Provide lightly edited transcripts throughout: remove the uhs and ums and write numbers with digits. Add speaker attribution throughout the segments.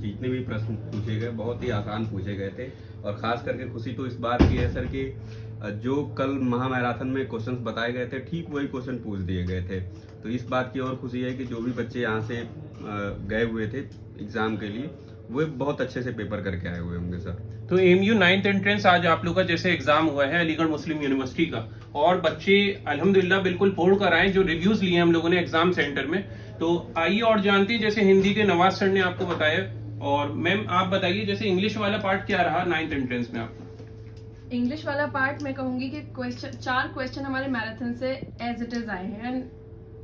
Speaker 1: जितने भी प्रश्न पूछे गए बहुत ही आसान पूछे गए थे। और खास करके खुशी तो इस बात की है सर कि जो कल महामैराथन में क्वेश्चंस बताए गए थे ठीक वही क्वेश्चन पूछ दिए गए थे। तो इस बात की और खुशी है कि जो भी बच्चे यहाँ से गए हुए थे एग्जाम के लिए वो बहुत अच्छे से पेपर करके आए हुए होंगे सर।
Speaker 2: तो एमयू 9th एंट्रेंस आज आप लोग का जैसे एग्जाम हुआ है अलीगढ़ मुस्लिम यूनिवर्सिटी का, और बच्चे अल्हम्दुलिल्लाह बिल्कुल फोड़ कर आए, जो रिव्यूज लिए हम लोगों ने एग्जाम सेंटर में। तो आइए और जानते हैं, जैसे हिंदी के नवाज सर ने आपको बताया, और मैम आप बताइए जैसे इंग्लिश वाला पार्ट क्या रहा 9th एंट्रेंस में आपका?
Speaker 3: इंग्लिश वाला पार्ट मैं कहूंगी कि चार क्वेश्चन हमारे मैराथन से एज इट इज आए हैं। एंड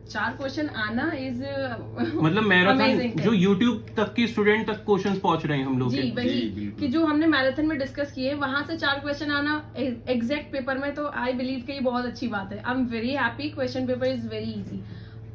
Speaker 3: 4 क्वेश्चन आना इज
Speaker 2: मतलब मैराथन जो यूट्यूब तक की स्टूडेंट तक क्वेश्चंस पहुंच रहे हैं हम लोग
Speaker 3: जी
Speaker 2: के।
Speaker 3: वही कि जो हमने मैराथन में डिस्कस किए वहां से 4 क्वेश्चन आना एग्जैक्ट पेपर में, तो आई बिलीव कि ये बहुत अच्छी बात है। I am very happy. Question paper is very easy,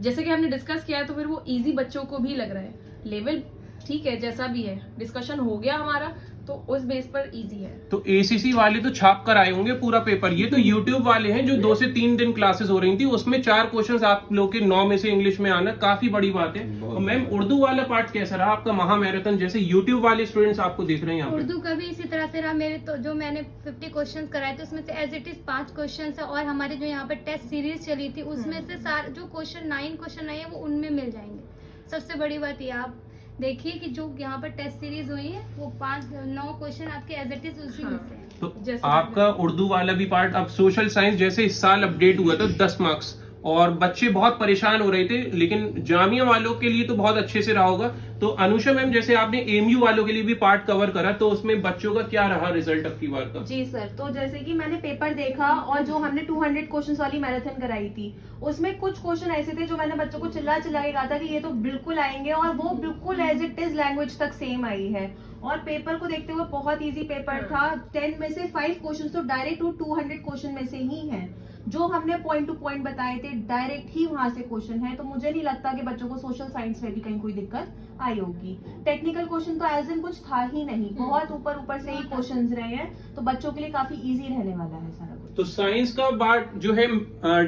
Speaker 3: जैसे कि हमने डिस्कस किया है, तो फिर वो इजी बच्चों को भी लग रहा है। लेवल ठीक है, जैसा भी है डिस्कशन हो गया हमारा, तो उस बेस पर इजी है।
Speaker 2: तो एसीसी वाले तो छाप कर आए होंगे पूरा पेपर, ये तो यूट्यूब वाले हैं जो 2 से 3 दिन क्लासेस हो रही थी, उसमें 4 क्वेश्चंस आप लोग के 9 में से इंग्लिश में आना काफी बड़ी बात है। और मैम उर्दू वाला पार्ट कैसा रहा आपका महामैराथन, जैसे यूट्यूब वाले स्टूडेंट्स आपको देख रहे हैं यहाँ पे?
Speaker 4: उर्दू का भी इसी तरह से रहा। मेरे तो जो मैंने 50 क्वेश्चंस कराए थे उसमें से एज इट इज 5 क्वेश्चंस है, और हमारे जो यहाँ पे टेस्ट सीरीज चली थी उसमें से सारे जो क्वेश्चन 9 क्वेश्चन आए हैं वो उनमें मिल जाएंगे। सबसे बड़ी बात ये आप देखिए कि जो यहाँ पर टेस्ट सीरीज हुई है वो 9 क्वेश्चन आपके एज इट इज उसी में से हैं।
Speaker 2: तो आपका उर्दू वाला भी पार्ट, अब सोशल साइंस जैसे इस साल अपडेट हुआ था 10 मार्क्स, और बच्चे बहुत परेशान हो रहे थे, लेकिन जामिया वालों के लिए तो बहुत अच्छे से रहा होगा। तो अनुषा मैम जैसे आपने एमयू वालों के लिए भी पार्ट कवर करा, तो उसमें बच्चों का क्या रहा रिजल्ट अब की बार का?
Speaker 5: जी सर, तो जैसे कि मैंने पेपर देखा और जो हमने 200 क्वेश्चंस वाली मैराथन कराई थी उसमें कुछ क्वेश्चन ऐसे थे जो मैंने बच्चों को चिल्ला चिल्ला के कहा था कि ये तो बिल्कुल आएंगे, और वो बिल्कुल एज इट इज लैंग्वेज तक सेम आई है। और पेपर को देखते हुए बहुत इजी पेपर था। 10 में से 5 क्वेश्चन तो डायरेक्ट 200 क्वेश्चन में से ही हैं। जो हमने पॉइंट टू पॉइंट बताए थे डायरेक्ट ही वहां से क्वेश्चन है, तो मुझे नहीं लगता कि बच्चों को सोशल साइंस में भी कहीं कोई दिक्कत आई होगी। टेक्निकल क्वेश्चन तो एज इन कुछ था ही नहीं, बहुत ऊपर ऊपर से ही क्वेश्चंस रहे हैं, तो बच्चों के लिए काफी इजी रहने वाला है सारा कुछ।
Speaker 2: तो साइंस का पार्ट जो है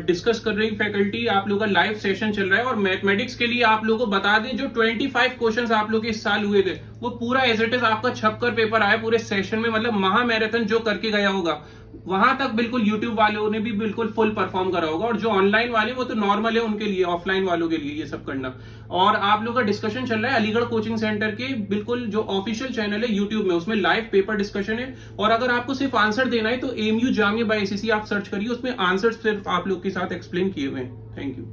Speaker 2: डिस्कस कर रही फैकल्टी, आप लोगों का लाइव सेशन चल रहा है। और मैथमेटिक्स के लिए आप लोगों को बता दें, जो 25 क्वेश्चंस आप लोग के इस साल हुए थे वो पूरा एज इट इज आपका छपकर पेपर आया पूरे सेशन में। मतलब महामैराथन जो करके गया होगा वहां तक बिल्कुल यूट्यूब वालों ने भी बिल्कुल फुल परफॉर्म करा होगा, और जो ऑनलाइन वाले वो तो नॉर्मल है उनके लिए, ऑफलाइन वालों के लिए ये सब करना। और आप लोग का डिस्कशन चल रहा है अलीगढ़ कोचिंग सेंटर के बिल्कुल जो ऑफिशियल चैनल है यूट्यूब में, उसमें लाइव पेपर डिस्कशन है। और अगर आपको सिर्फ आंसर देना है तो एमयू जामिया बाय एसीसी आप सर्च करिए, उसमें आंसर सिर्फ आप लोग के साथ एक्सप्लेन किए हुए हैं। Thank you.